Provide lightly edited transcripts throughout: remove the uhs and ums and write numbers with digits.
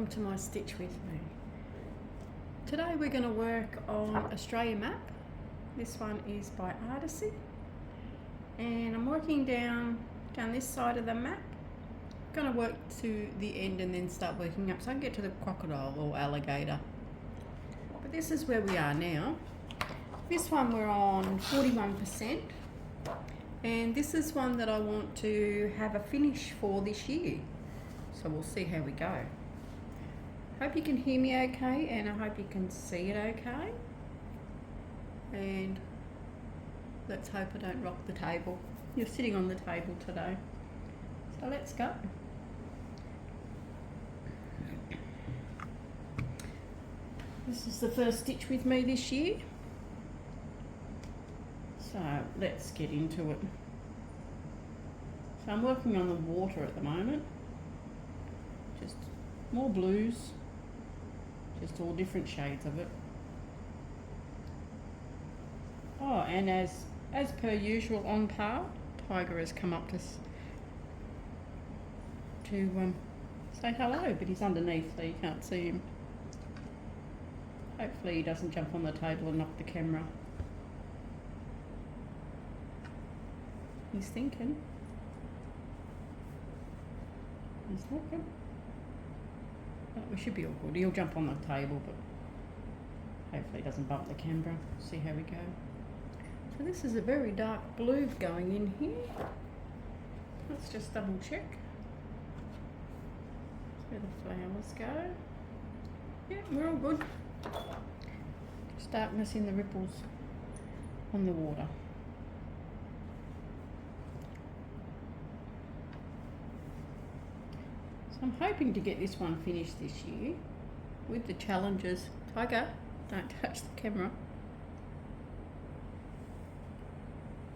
welcome to my Stitch With Me. Today we're going to work on Australia map. This one is by Artecy, and I'm working down this side of the map. I'm going to work to the end and then start working up so I can get to the crocodile or alligator. But this is where we are now. This one we're on 41%, and this is one that I want to have a finish for this year. So we'll see how we go. Hope you can hear me okay, and I hope you can see it okay. And let's hope I don't rock the table. You're sitting on the table today. So let's go. This is the first Stitch With Me this year. So let's get into it. So I'm working on the water at the moment. Just more blues, just all different shades of it. Oh, and as per usual on par, Tiger has come up to say hello, but he's underneath so you can't see him. Hopefully he doesn't jump on the table and knock the camera. He's thinking. He's looking. Oh, we should be all good. He'll jump on the table, but hopefully he doesn't bump the camera. See how we go. So this is a very dark blue going in here. Let's just double check. Where the flowers go. Yeah, we're all good. Just darkness in the ripples on the water. So I'm hoping to get this one finished this year with the challenges. Tiger, don't touch the camera.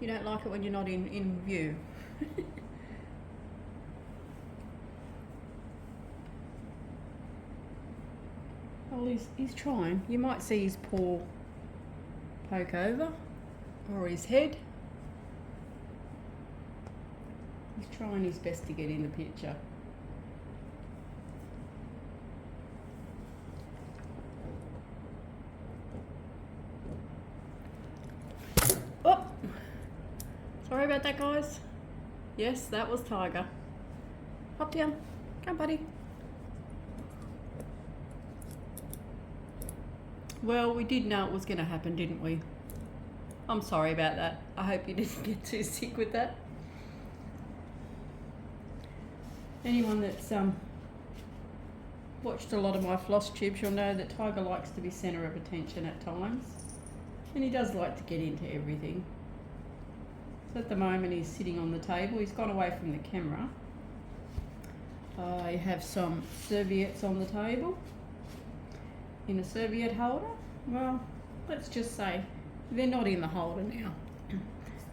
You don't like it when you're not in view. Well, he's trying. You might see his paw poke over, or his head. He's trying his best to get in the picture. Oh! Sorry about that, guys. Yes, that was Tiger. Hop down. Come, buddy. Well, we did know it was going to happen, didn't we? I'm sorry about that. I hope you didn't get too sick with that. Anyone that's watched a lot of my floss tubes, you'll know that Tiger likes to be centre of attention at times. And he does like to get into everything. So at the moment he's sitting on the table. He's gone away from the camera. I have some serviettes on the table in a serviette holder. Well, let's just say they're not in the holder now.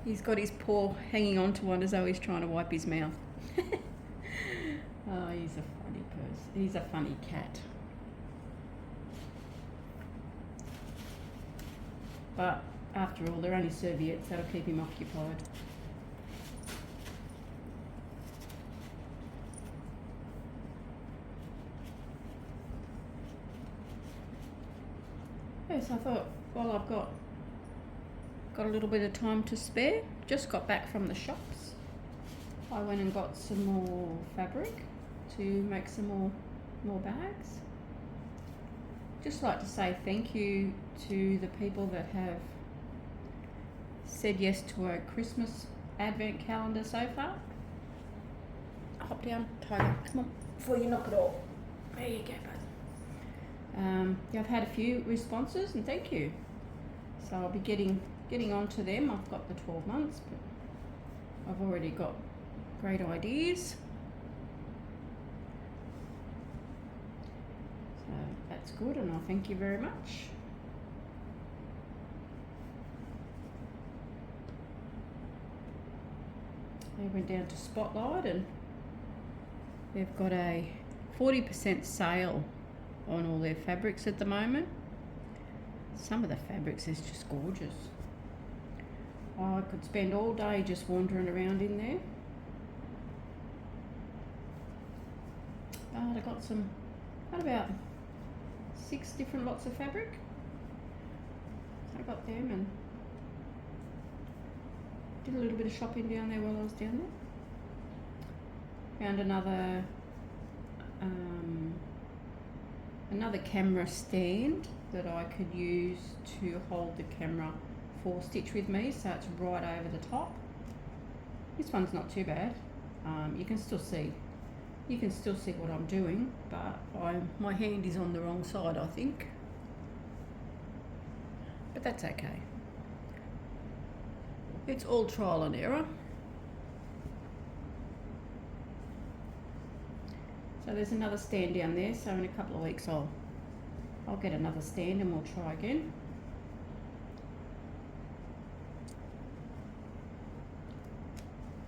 He's got his paw hanging onto one as though he's trying to wipe his mouth. Oh, he's a funny person. He's a funny cat. But after all, they're only serviettes, that'll keep him occupied. Yes, I thought, well, I've got a little bit of time to spare. Just got back from the shops. I went and got some more fabric to make some more bags. Just like to say thank you to the people that have said yes to a Christmas advent calendar so far. Hop down, Tiger, come on, before you knock it off. There you go, bud. Yeah, I've had a few responses, and thank you. So I'll be getting on to them. I've got the 12 months, but I've already got great ideas. So that's good, and I thank you very much. They went down to Spotlight, and they've got a 40% sale on all their fabrics at the moment. Some of the fabrics is just gorgeous. Oh, I could spend all day just wandering around in there. But I got some Got about 6 different lots of fabric. So I got them and did a little bit of shopping down there while I was down there. Found another camera stand that I could use to hold the camera for stitch with me, so it's right over the top. This one's not too bad. You can still see what I'm doing, but my hand is on the wrong side, I think. But that's okay. It's all trial and error. So there's another stand down there, so in a couple of weeks I'll get another stand and we'll try again.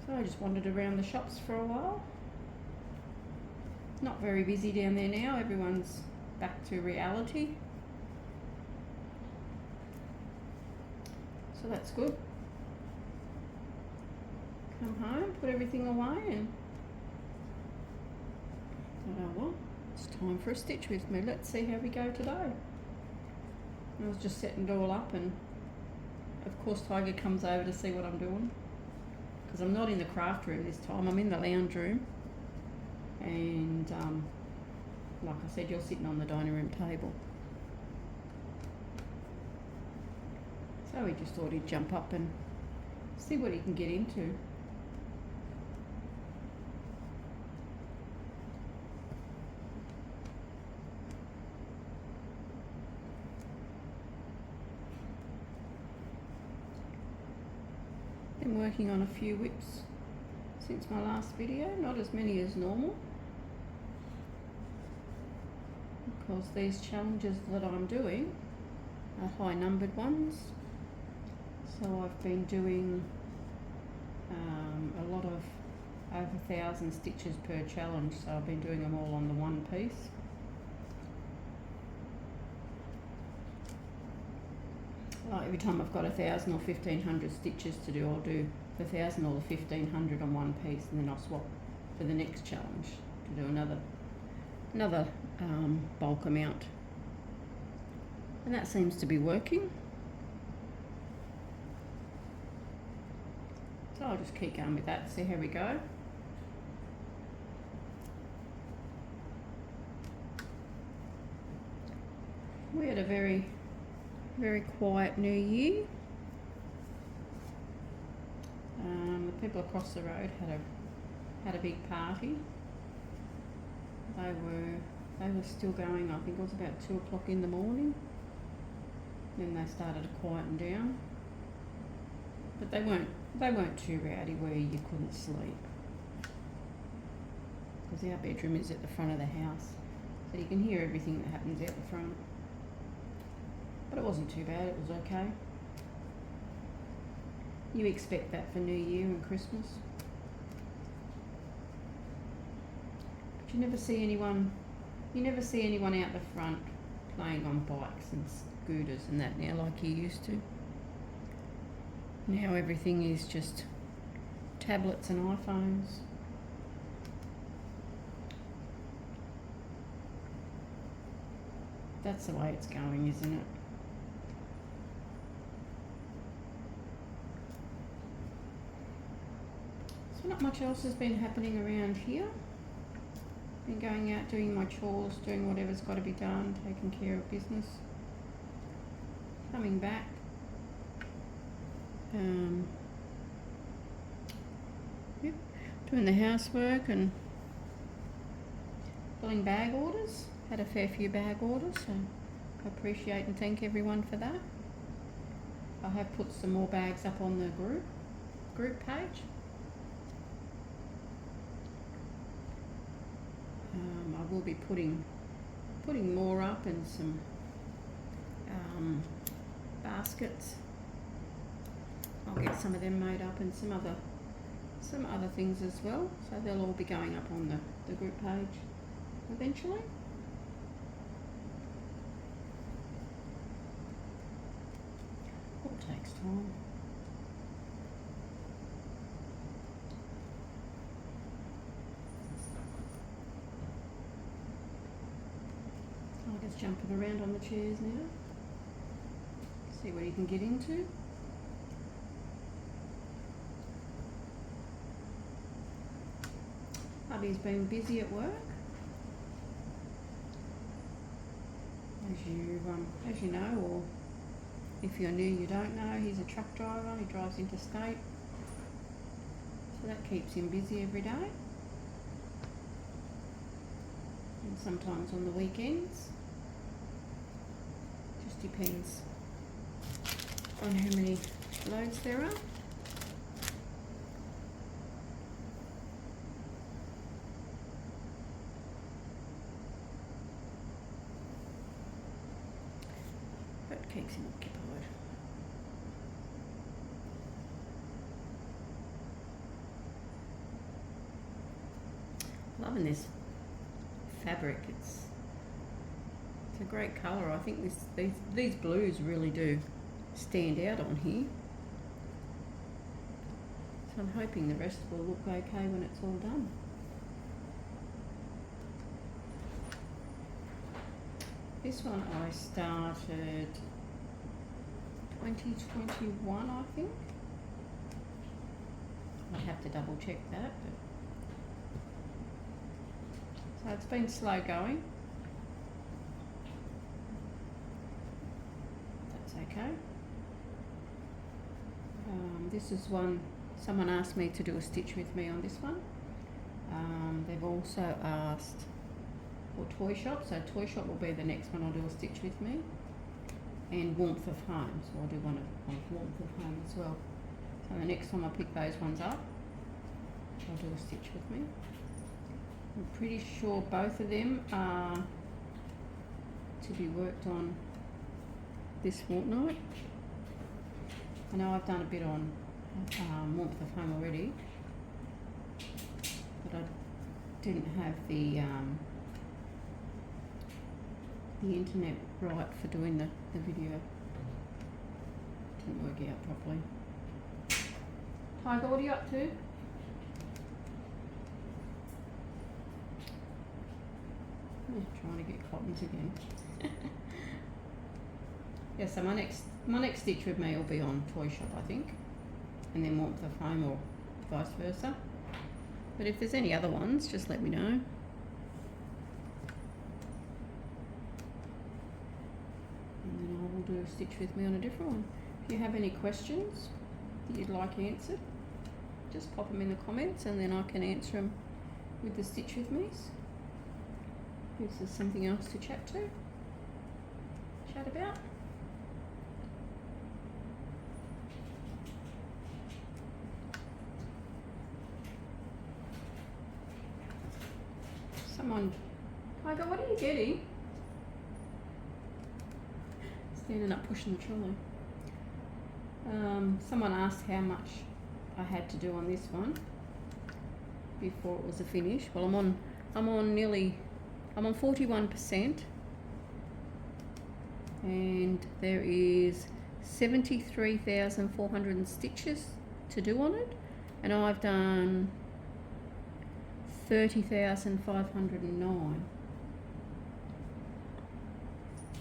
So I just wandered around the shops for a while. Not very busy down there now, everyone's back to reality. So that's good. Come home, put everything away and oh well, it's time for a stitch with me. Let's see how we go today. I was just setting it all up and of course Tiger comes over to see what I'm doing. Because I'm not in the craft room this time, I'm in the lounge room. And like I said, you're sitting on the dining room table. So he just thought he'd jump up and see what he can get into. Been working on a few whips since my last video, not as many as normal, because these challenges that I'm doing are high numbered ones. So I've been doing a lot of over 1,000 stitches per challenge, so I've been doing them all on the one piece. Like every time I've got 1,000 or 1,500 stitches to do, I'll do the 1,000 or the 1,500 on one piece, and then I'll swap for the next challenge to do another bulk amount. And that seems to be working. So I'll just keep going with that, see how we go. We had a very quiet New Year. The people across the road had a big party. They were still going. I think it was about 2 o'clock in the morning. Then they started to quieten down. But they weren't too rowdy where you couldn't sleep. Because our bedroom is at the front of the house, so you can hear everything that happens out the front. But it wasn't too bad, it was okay. You expect that for New Year and Christmas. But you never see anyone out the front playing on bikes and scooters and that now like you used to. Now everything is just tablets and iPhones. That's the way it's going, isn't it? So not much else has been happening around here. Been going out, doing my chores, doing whatever's got to be done, taking care of business. Coming back. Yep, doing the housework and filling bag orders. Had a fair few bag orders, so I appreciate and thank everyone for that. I have put some more bags up on the group page. I will be putting more up and some baskets. I'll get some of them made up and some other things as well. So they'll all be going up on the group page eventually. All takes time. He's jumping around on the chairs now. See what he can get into. Hubby's been busy at work. As you know, or if you're new you don't know, he's a truck driver. He drives interstate, so that keeps him busy every day, and sometimes on the weekends. Just depends on how many loads there are. But keeps him occupied. Loving this fabric. It's a great colour. I think these blues really do stand out on here. So I'm hoping the rest will look okay when it's all done. This one I started 2021, I think. I'd have to double check that, but so it's been slow going. That's okay. This is one, someone asked me to do a stitch with me on this one. They've also asked for Toy Shop, so Toy Shop will be the next one I'll do a stitch with me. And Warmth of Home, so I'll do one of Warmth of Home as well. So the next time I pick those ones up, I'll do a stitch with me. I'm pretty sure both of them are to be worked on this fortnight. I know I've done a bit on Warmth of Home already, but I didn't have the internet right for doing the video. Didn't work out properly. Tiger, what are you up to? I'm trying to get cottons again. Yeah, so my next stitch with me will be on Toy Shop, I think, and then Warmth of Home, or vice versa. But if there's any other ones, just let me know. And then I will do a stitch with me on a different one. If you have any questions that you'd like answered, just pop them in the comments and then I can answer them with the stitch with me's. Gives us something else to chat about. Someone, Tiger, what are you getting? Standing up pushing the trolley. Someone asked how much I had to do on this one before it was a finish. Well, I'm on 41%, and there is 73,400 stitches to do on it, and I've done 30,509.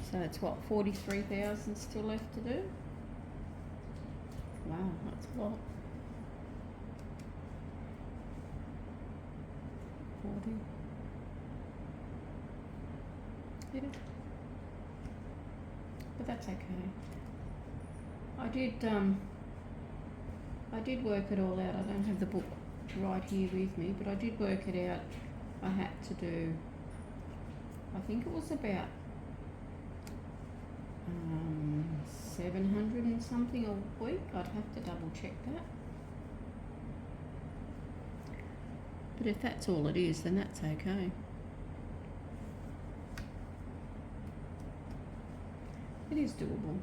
So it's what, 43,000 still left to do? Wow, that's a lot. 40. Yeah. But that's okay. I did work it all out. I don't have the book right here with me, but I did work it out. I had to do, I think it was about 700 and something a week. I'd have to double check that. But if that's all it is, then that's okay. It is doable.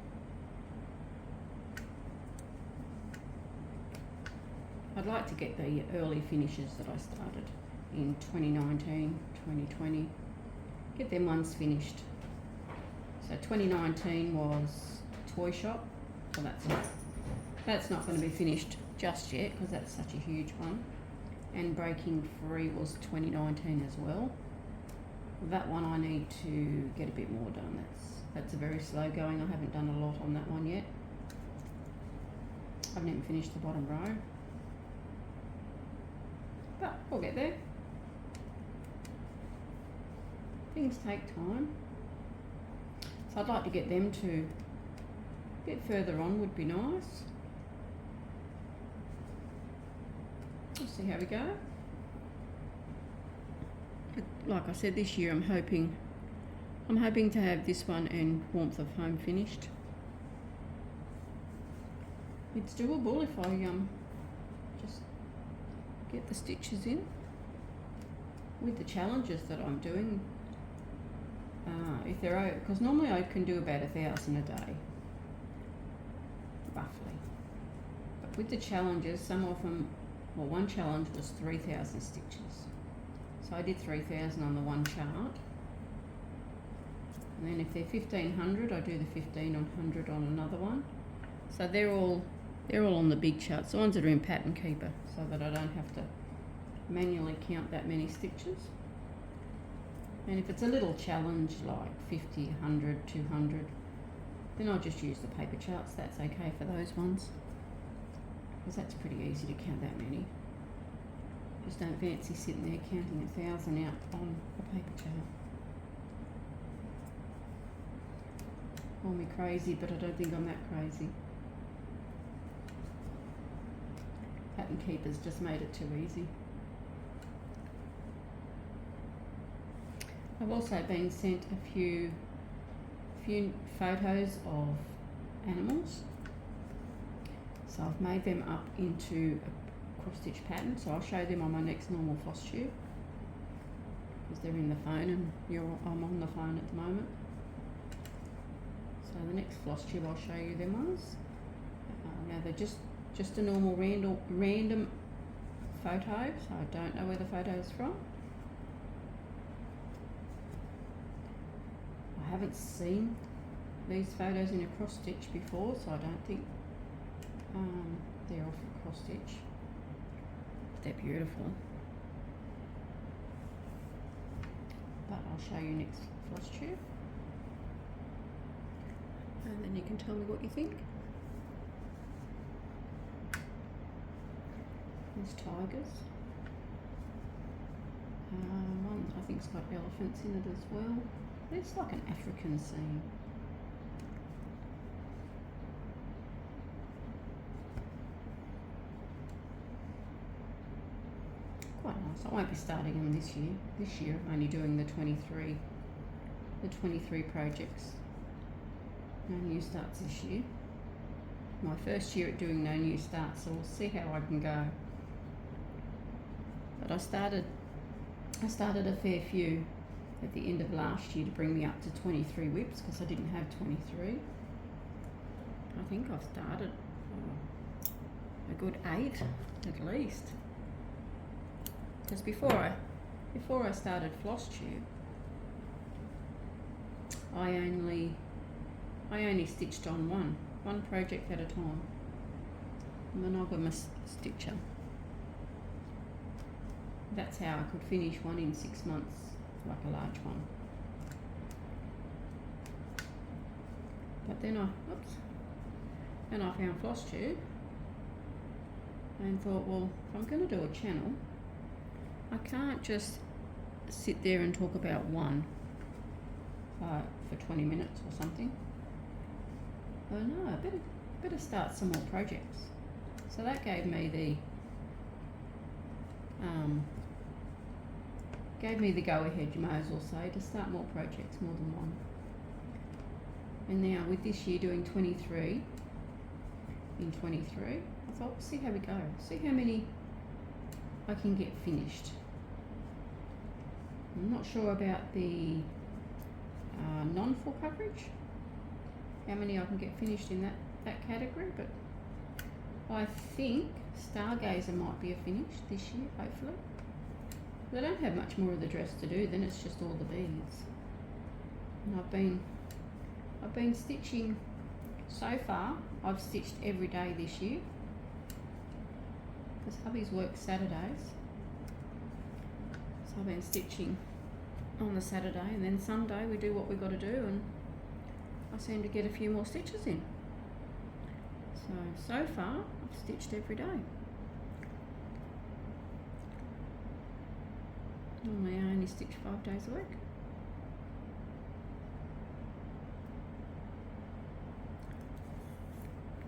I'd like to get the early finishes that I started in 2019, 2020. Get them ones finished. So 2019 was Toy Shop. So that's not going to be finished just yet because that's such a huge one. And Breaking Free was 2019 as well. That one I need to get a bit more done. That's a very slow going. I haven't done a lot on that one yet. I haven't even finished the bottom row. But we'll get there. Things take time. So I'd like to get them to a bit further on, would be nice. We'll see how we go. But like I said, this year I'm hoping to have this one and Warmth of Home finished. It's doable if I just get the stitches in with the challenges that I'm doing. If they're because normally I can do about 1,000 a day, roughly. But with the challenges, some of them, well, one challenge was 3,000 stitches. So I did 3,000 on the one chart. And then if they're 1,500, I do the 1,500 on another one. So they're all on the big charts, the ones that are in Pattern Keeper, so that I don't have to manually count that many stitches. And if it's a little challenge like 50, 100, 200, then I'll just use the paper charts. That's okay for those ones, because that's pretty easy to count that many. Just don't fancy sitting there counting 1,000 out on a paper chart. Call me crazy, but I don't think I'm that crazy. Pattern Keepers just made it too easy. I've also been sent a few photos of animals. So I've made them up into a cross stitch pattern. So I'll show them on my next normal floss tube, because they're in the phone and I'm on the phone at the moment. So the next floss tube I'll show you them ones. Now they're just a normal random photo, so I don't know where the photo is from. I haven't seen these photos in a cross stitch before, so I don't think they're off a cross stitch. They're beautiful. But I'll show you next floss tube, and then you can tell me what you think. There's tigers. One I think's got elephants in it as well. It's like an African scene. Quite nice. I won't be starting them this year. This year I'm only doing the 23 projects. No new starts this year. My first year at doing no new starts, so we'll see how I can go. But I started a fair few at the end of last year to bring me up to 23 whips, because I didn't have 23. I think I've started a good 8 at least. Because before I started floss tube, I only stitched on one project at a time. Monogamous stitcher. That's how I could finish one in 6 months, like a large one. But then I found floss tube and thought, well, if I'm going to do a channel, I can't just sit there and talk about one for 20 minutes or something. Oh no, I better start some more projects. So that gave me the go-ahead, you may as well say, to start more projects, more than one. And now with this year doing 23, I thought, we'll see how we go, see how many I can get finished. I'm not sure about the non-full coverage, how many I can get finished in that category, but I think Stargazer might be a finish this year, hopefully. They don't have much more of the dress to do, then it's just all the beads. And I've been stitching so far. I've stitched every day this year, because hubby's works Saturdays. So I've been stitching on the Saturday, and then Sunday we do what we've got to do, and I seem to get a few more stitches in. So far I've stitched every day. Normally I only stitch 5 days a week.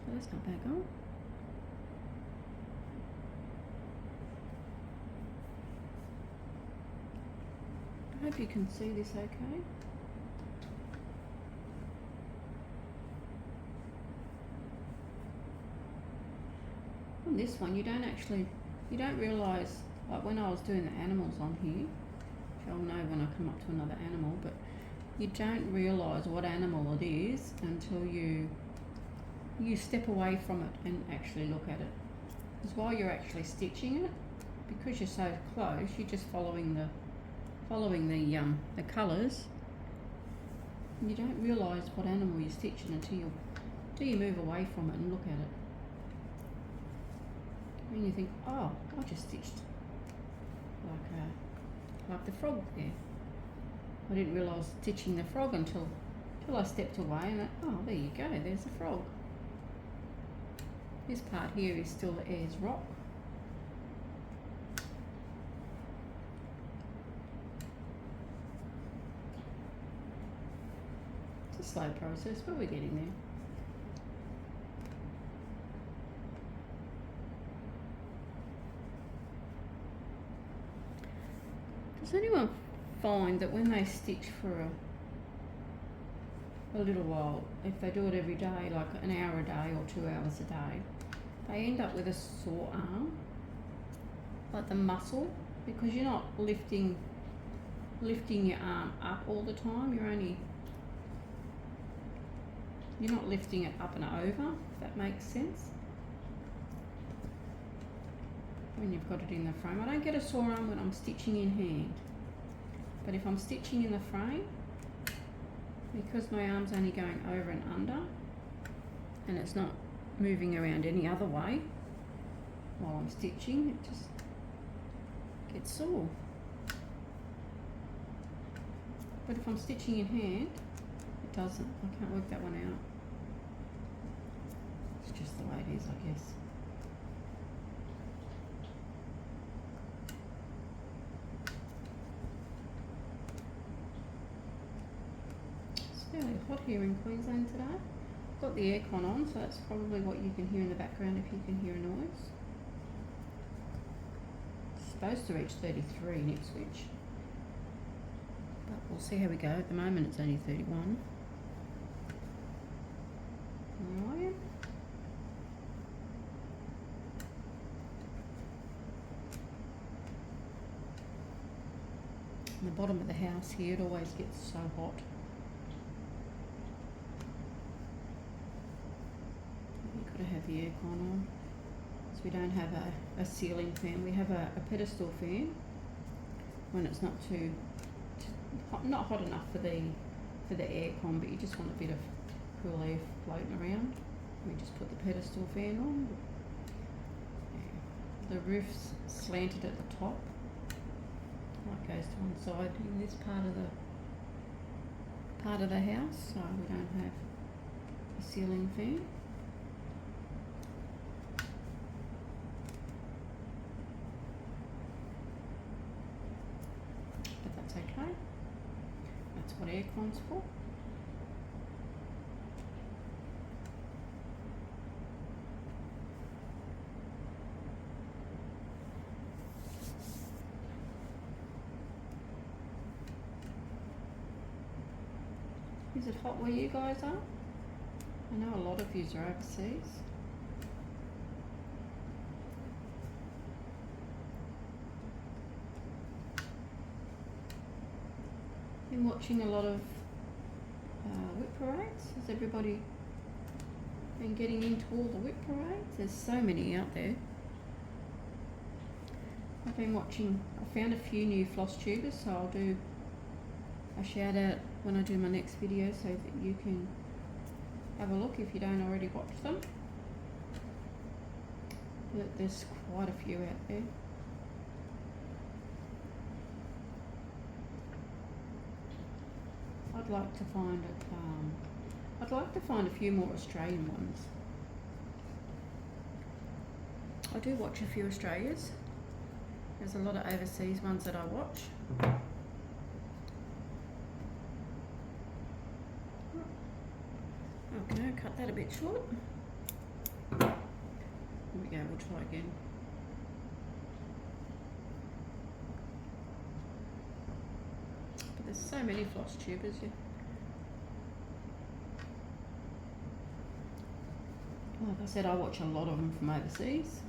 So that's not bad going. I hope you can see this okay. On this one you don't realise, like when I was doing the animals on here, which I'll know when I come up to another animal, but you don't realise what animal it is until you step away from it and actually look at it. Because while you're actually stitching it, because you're so close, you're just following the colours. You don't realise what animal you're stitching until you move away from it and look at it. And you think, oh, I just stitched like the frog there. I didn't realise stitching the frog until I stepped away and went, oh, there you go, there's the frog. This part here is still the Ayers Rock. It's a slow process, but we're getting there. Does anyone find that when they stitch for a little while, if they do it every day, like an hour a day or 2 hours a day, they end up with a sore arm, like the muscle, because you're not lifting your arm up all the time. You're not lifting it up and over, if that makes sense. When you've got it in the frame. I don't get a sore arm when I'm stitching in hand, but if I'm stitching in the frame, because my arm's only going over and under and it's not moving around any other way while I'm stitching, it just gets sore. But if I'm stitching in hand, it doesn't. I can't work that one out. It's just the way it is, I guess. Fairly hot here in Queensland today. I've got the aircon on, so that's probably what you can hear in the background if you can hear a noise. It's supposed to reach 33 in Ipswich, but we'll see how we go. At the moment it's only 31. Alright. In the bottom of the house here, it always gets so hot. To have the aircon on, so we don't have a ceiling fan. We have a pedestal fan when it's not too hot, not hot enough for the aircon, but you just want a bit of cool air floating around. We just put the pedestal fan on. The roof's slanted at the top, like goes to one side in this part of the house, so we don't have a ceiling fan. Okay, that's what aircon's for. Is it hot where you guys are? I know a lot of yous are overseas. Been watching a lot of whip parades. Has everybody been getting into all the whip parades? There's so many out there. I've been watching, I found a few new floss tubers, so I'll do a shout out when I do my next video so that you can have a look if you don't already watch them. But there's quite a few out there. I'd like to find it. I'd like to find a few more Australian ones. I do watch a few Australians. There's a lot of overseas ones that I watch. Okay, cut that a bit short. Here we go, we'll try again. But there's so many floss tubers. Like I said, I watch a lot of them from overseas.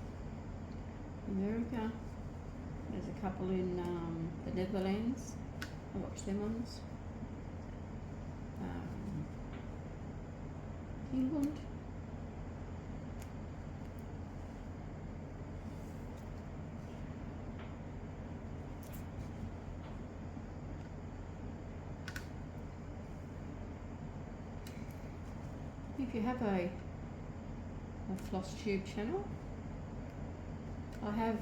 America. There's a couple in the Netherlands. I watch them ones. England. If you have a floss tube channel, I have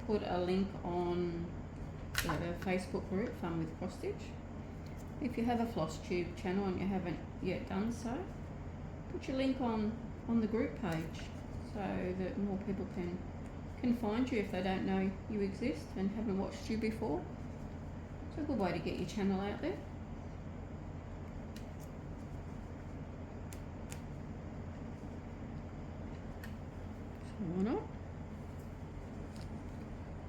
put a link on the Facebook group Fun with Cross Stitch. If you have a floss tube channel and you haven't yet done so, put your link on the group page so that more people can find you if they don't know you exist and haven't watched you before. It's a good way to get your channel out there. So why not?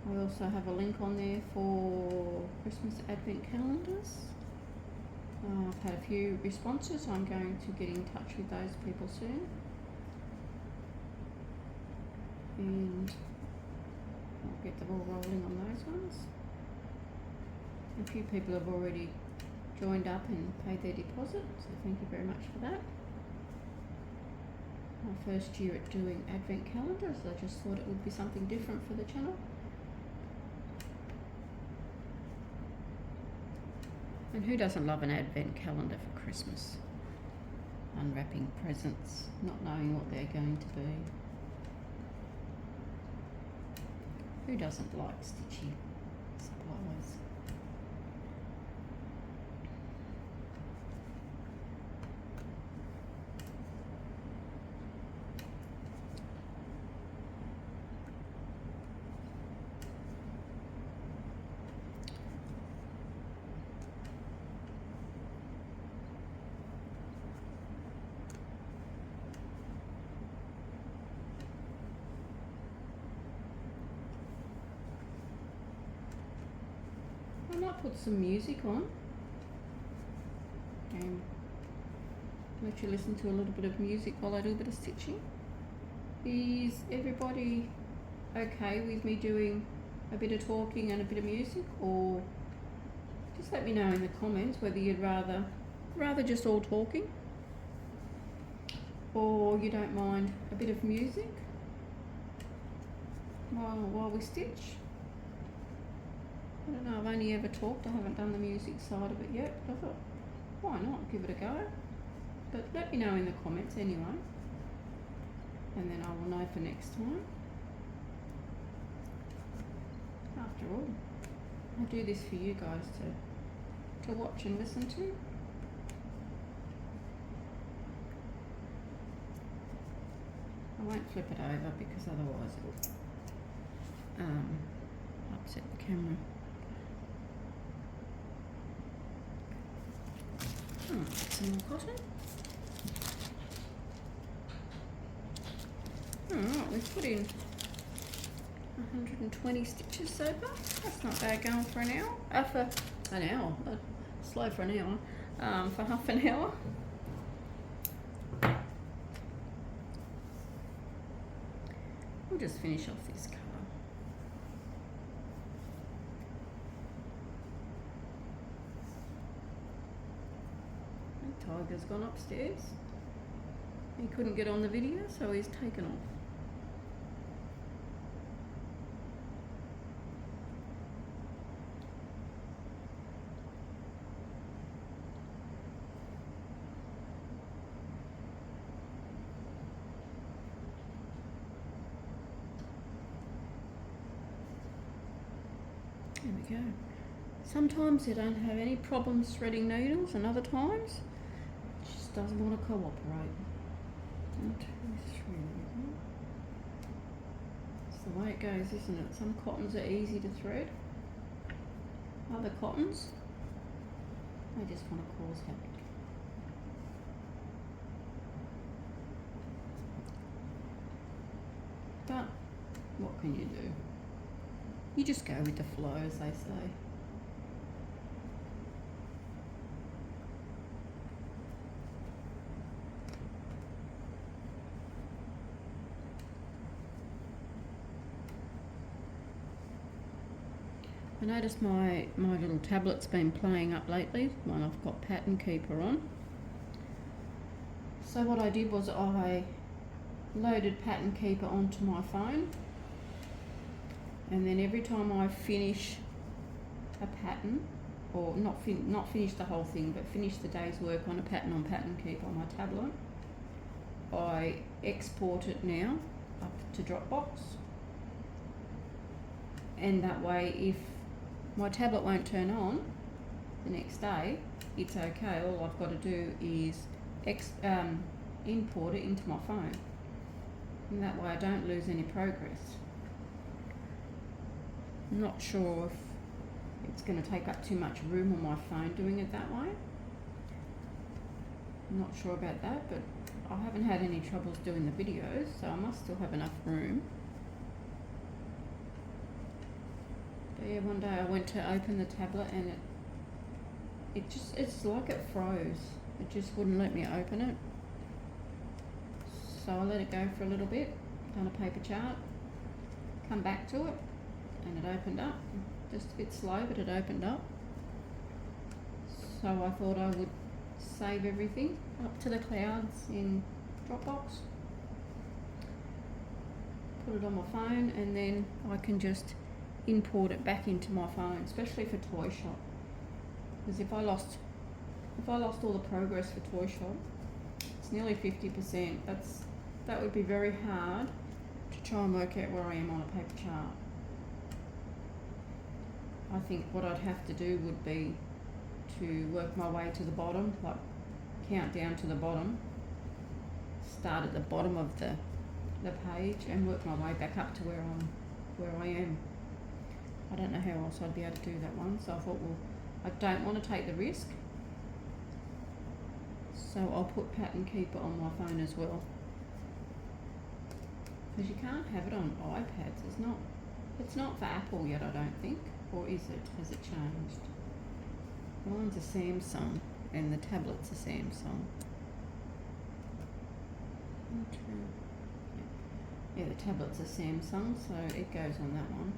I also have a link on there for Christmas Advent calendars. I've had a few responses. I'm going to get in touch with those people soon. And I'll get the ball rolling on those ones. A few people have already joined up and paid their deposit, so thank you very much for that. My first year at doing Advent calendars, I just thought it would be something different for the channel. And who doesn't love an advent calendar for Christmas? Unwrapping presents, not knowing what they're going to be. Who doesn't like stitchy supplies? I might put some music on and let you listen to a little bit of music while I do a bit of stitching. Is everybody okay with me doing a bit of talking and a bit of music, or just let me know in the comments whether you'd rather just all talking or you don't mind a bit of music while we stitch. I don't know, I've only ever talked, I haven't done the music side of it yet, but I thought, why not, give it a go. But let me know in the comments anyway, and then I will know for next time. After all, I do this for you guys to watch and listen to. I won't flip it over because otherwise it'll upset the camera. Some more cotton. Alright, we've put in 120 stitches so far. That's not bad going for an hour. For an hour. Slow for an hour. For half an hour. We'll just finish off this colour. Tiger's gone upstairs. He couldn't get on the video, so he's taken off. There we go. Sometimes it don't have any problems threading needles, and other times it just doesn't want to cooperate. 1, 2, 3. It's the way it goes, isn't it? Some cottons are easy to thread. Other cottons, they just want to cause havoc. But what can you do? You just go with the flow, as they say. I noticed my little tablet's been playing up lately when I've got Pattern Keeper on. So what I did was I loaded Pattern Keeper onto my phone, and then every time I finish a pattern, or not finish the whole thing, but finish the day's work on a pattern on Pattern Keeper on my tablet, I export it now up to Dropbox, and that way if my tablet won't turn on the next day, it's okay. All I've got to do is import it into my phone, and that way I don't lose any progress. I'm not sure if it's going to take up too much room on my phone doing it that way. I'm not sure about that, but I haven't had any troubles doing the videos, so I must still have enough room. But yeah, one day I went to open the tablet and it's like it froze. It just wouldn't let me open it. So I let it go for a little bit, done a paper chart, come back to it, and it opened up. Just a bit slow, but it opened up. So I thought I would save everything up to the clouds in Dropbox, put it on my phone, and then I can just import it back into my phone, especially for Toy Shop. Because if I lost all the progress for Toy Shop, it's nearly 50%. That would be very hard to try and work out where I am on a paper chart. I think what I'd have to do would be to work my way to the bottom, like count down to the bottom, start at the bottom of the page and work my way back up to where I am. I don't know how else I'd be able to do that one, so I thought, well, I don't want to take the risk, so I'll put Pattern Keeper on my phone as well. Because you can't have it on iPads. It's not for Apple yet, I don't think. Or is it? Has it changed? Mine's a Samsung and the tablet's a Samsung. Yeah, the tablet's a Samsung, so it goes on that one.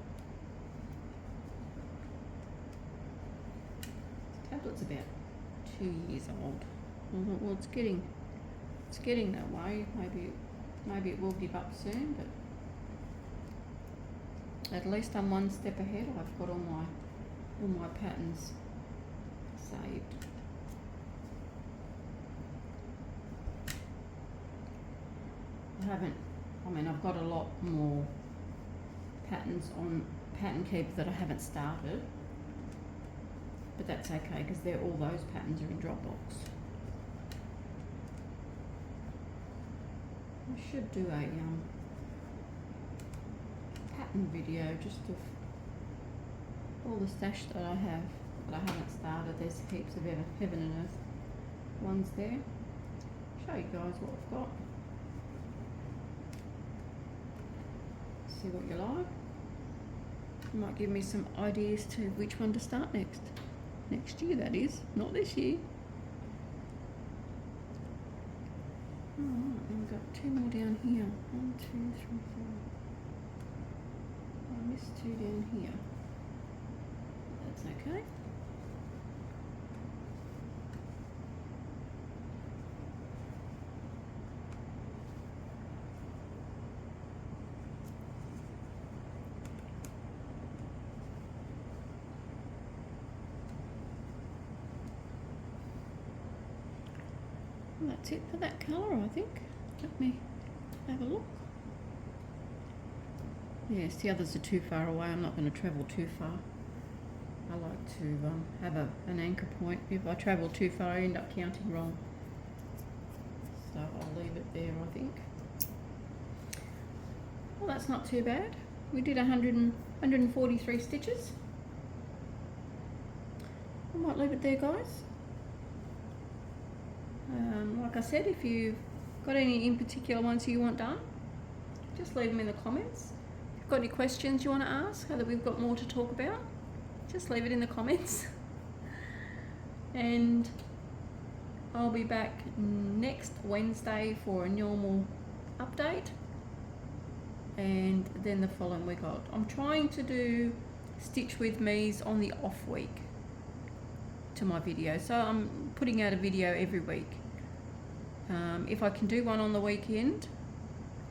The tablet's about 2 years old. Well, it's getting that way. Maybe it will give up soon, but at least I'm one step ahead. I've got all my patterns saved. I've got a lot more patterns on Pattern Keeper that I haven't started, but that's okay because all those patterns are in Dropbox. I should do a pattern video just of all the stash that I have that I haven't started. There's heaps of heaven and earth ones there. Show you guys what I've got. See what you like. You might give me some ideas to which one to start next. Next year, that is, not this year. Alright, and we've got 2 more down here. 1, 2, 3, 4. I missed 2 down here. That's okay. Well, that's it for that colour, I think. Let me have a look. Yes, the others are too far away. I'm not going to travel too far. I like to have an anchor point. If I travel too far, I end up counting wrong. So I'll leave it there, I think. Well, that's not too bad. We did 143 stitches. I might leave it there, guys. Like I said, if you've got any in particular ones you want done, just leave them in the comments. If you've got any questions you want to ask, or that we've got more to talk about, just leave it in the comments. And I'll be back next Wednesday for a normal update, and then the following week I'm trying to do Stitch With Me's on the off week to my video, so I'm putting out a video every week. If I can do one on the weekend,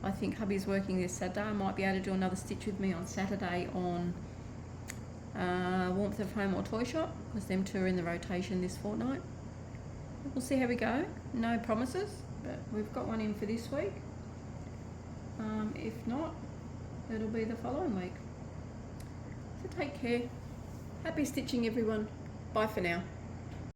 I think hubby's working this Saturday, I might be able to do another Stitch With Me on Saturday on Warmth of Home or Toy Shop, because them two are in the rotation this fortnight. We'll see how we go. No promises, but we've got one in for this week. If not, it'll be the following week. So take care. Happy stitching, everyone. Bye for now.